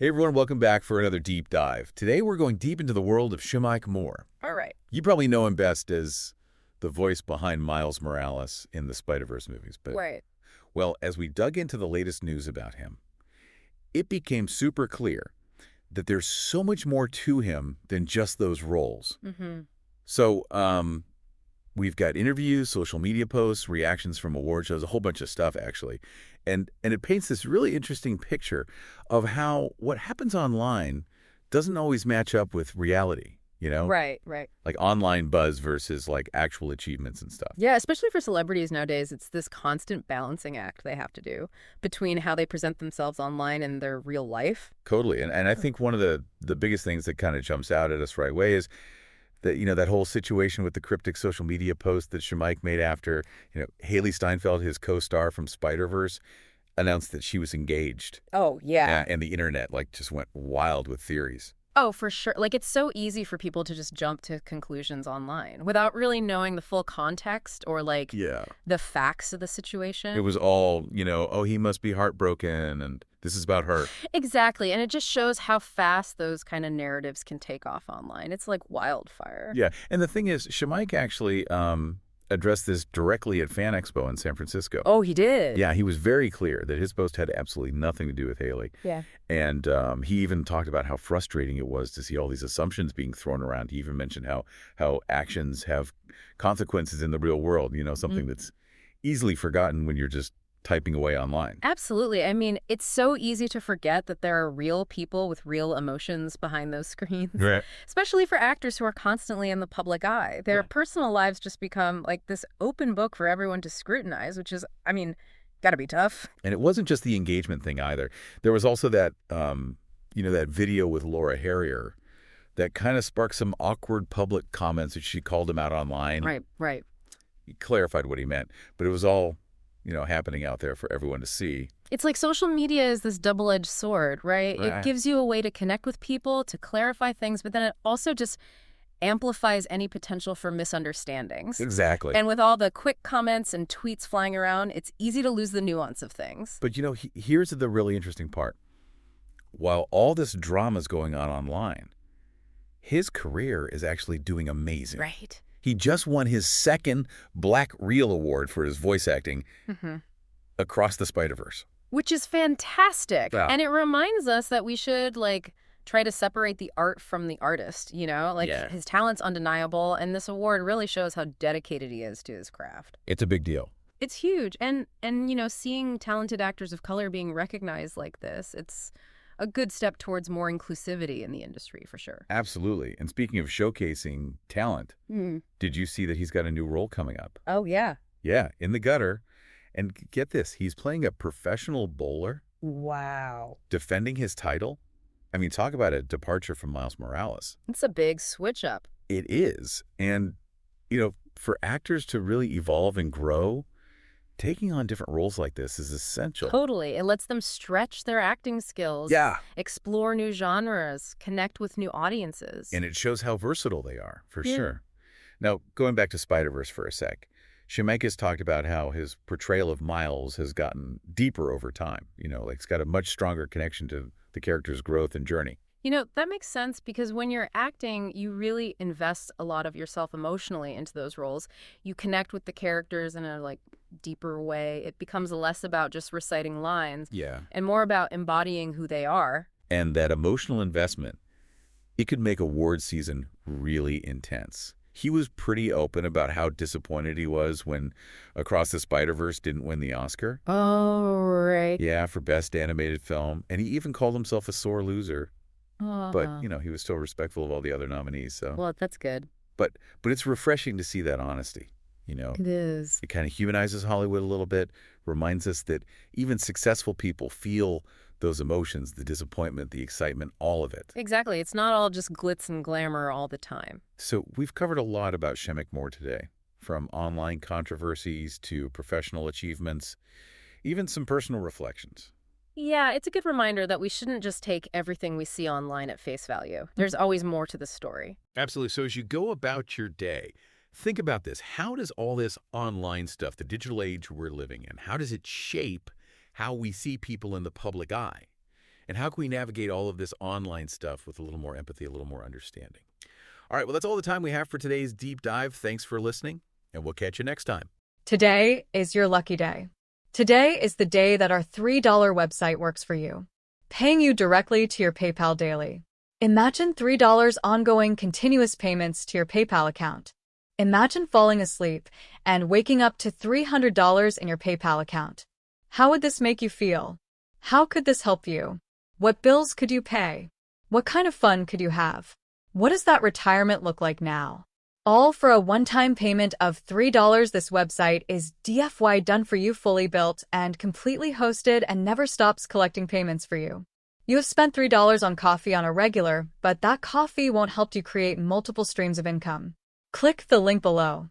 Hey everyone, welcome back for another deep dive. Today we're going deep into the world of Shameik. All right. You probably know him best as the voice behind Miles Morales in the Spider-Verse movies. But, Right. well, as we dug into the latest news about him, it became super clear that there's so much more to him than just those roles. Mm-hmm. So, we've got interviews, social media posts, reactions from award shows, a whole bunch of stuff, actually. And it paints this really interesting picture of how what happens online doesn't always match up with reality, you know? Right. Like online buzz versus like actual achievements and stuff. Yeah, especially for celebrities nowadays, it's this constant balancing act they have to do between how they present themselves online and their real life. Totally. And I think one of the biggest things that kind of jumps out at us right away is that, that whole situation with the cryptic social media post that Shameik made after, Haley Steinfeld, his co-star from Spider-Verse, announced that she was engaged. Oh, yeah. And the internet like just went wild with theories. Oh, for sure. Like, it's so easy for people to just jump to conclusions online without really knowing the full context or, like, Yeah. the facts of the situation. It was all, oh, he must be heartbroken and this is about her. Exactly. And it just shows how fast those kind of narratives can take off online. It's like wildfire. Yeah. And the thing is, Shameik actually addressed this directly at Fan Expo in San Francisco. Oh, he did? Yeah, he was very clear that his post had absolutely nothing to do with Haley. Yeah. And he even talked about how frustrating it was to see all these assumptions being thrown around. He even mentioned how actions have consequences in the real world, something that's easily forgotten when you're just typing away online. Absolutely. I mean, it's so easy to forget that there are real people with real emotions behind those screens, Right. especially for actors who are constantly in the public eye. Their personal lives just become like this open book for everyone to scrutinize, which is, I mean, gotta be tough. And it wasn't just the engagement thing either. There was also that, that video with Laura Harrier that kind of sparked some awkward public comments that she called him out online. Right. He clarified what he meant, but it was all happening out there for everyone to see. It's like social media is this double-edged sword, right? Right. It gives you a way to connect with people, to clarify things, but then it also just amplifies any potential for misunderstandings. Exactly. And with all the quick comments and tweets flying around, it's easy to lose the nuance of things. But here's the really interesting part. While all this drama is going on online, his career is actually doing amazing. Right. He just won his second Black Reel Award for his voice acting across the Spider-Verse. Which is fantastic. Yeah. And it reminds us that we should, try to separate the art from the artist, Yeah. His talent's undeniable, and this award really shows how dedicated he is to his craft. It's a big deal. It's huge. And seeing talented actors of color being recognized like this, it's a good step towards more inclusivity in the industry, for sure. Absolutely. And speaking of showcasing talent, did you see that he's got a new role coming up? Oh, yeah. Yeah, In the Gutter. And get this, he's playing a professional bowler, Wow. defending his title. I mean, talk about a departure from Miles Morales. It's a big switch up. It is. And, for actors to really evolve and grow, taking on different roles like this is essential. Totally. It lets them stretch their acting skills. Yeah. Explore new genres, connect with new audiences. And it shows how versatile they are, for Yeah. sure. Now, going back to Spider-Verse for a sec, Shameik has talked about how his portrayal of Miles has gotten deeper over time. It's got a much stronger connection to the character's growth and journey. That makes sense because when you're acting, you really invest a lot of yourself emotionally into those roles. You connect with the characters in a deeper way. It becomes less about just reciting lines Yeah. and more about embodying who they are. And that emotional investment, it could make award season really intense. He was pretty open about how disappointed he was when Across the Spider-Verse didn't win the Oscar. Oh, right. Yeah, for Best Animated Film. And he even called himself a sore loser. But, he was still respectful of all the other nominees. So, Well, that's good. but it's refreshing to see that honesty. It is. It kind of humanizes Hollywood a little bit, reminds us that even successful people feel those emotions, the disappointment, the excitement, all of it. Exactly. It's not all just glitz and glamour all the time. So we've covered a lot about Shameik today, from online controversies to professional achievements, even some personal reflections. Yeah, it's a good reminder that we shouldn't just take everything we see online at face value. There's always more to the story. Absolutely. So as you go about your day, think about this. How does all this online stuff, the digital age we're living in, how does it shape how we see people in the public eye? And how can we navigate all of this online stuff with a little more empathy, a little more understanding? All right, well, that's all the time we have for today's deep dive. Thanks for listening, and we'll catch you next time. Today is your lucky day. Today is the day that our $3 website works for you, paying you directly to your PayPal daily. Imagine $3 ongoing continuous payments to your PayPal account. Imagine falling asleep and waking up to $300 in your PayPal account. How would this make you feel? How could this help you? What bills could you pay? What kind of fun could you have? What does that retirement look like now? All for a one-time payment of $3. This website is DFY done for you, fully built and completely hosted, and never stops collecting payments for you. You have spent $3 on coffee on a regular, but that coffee won't help you create multiple streams of income. Click the link below.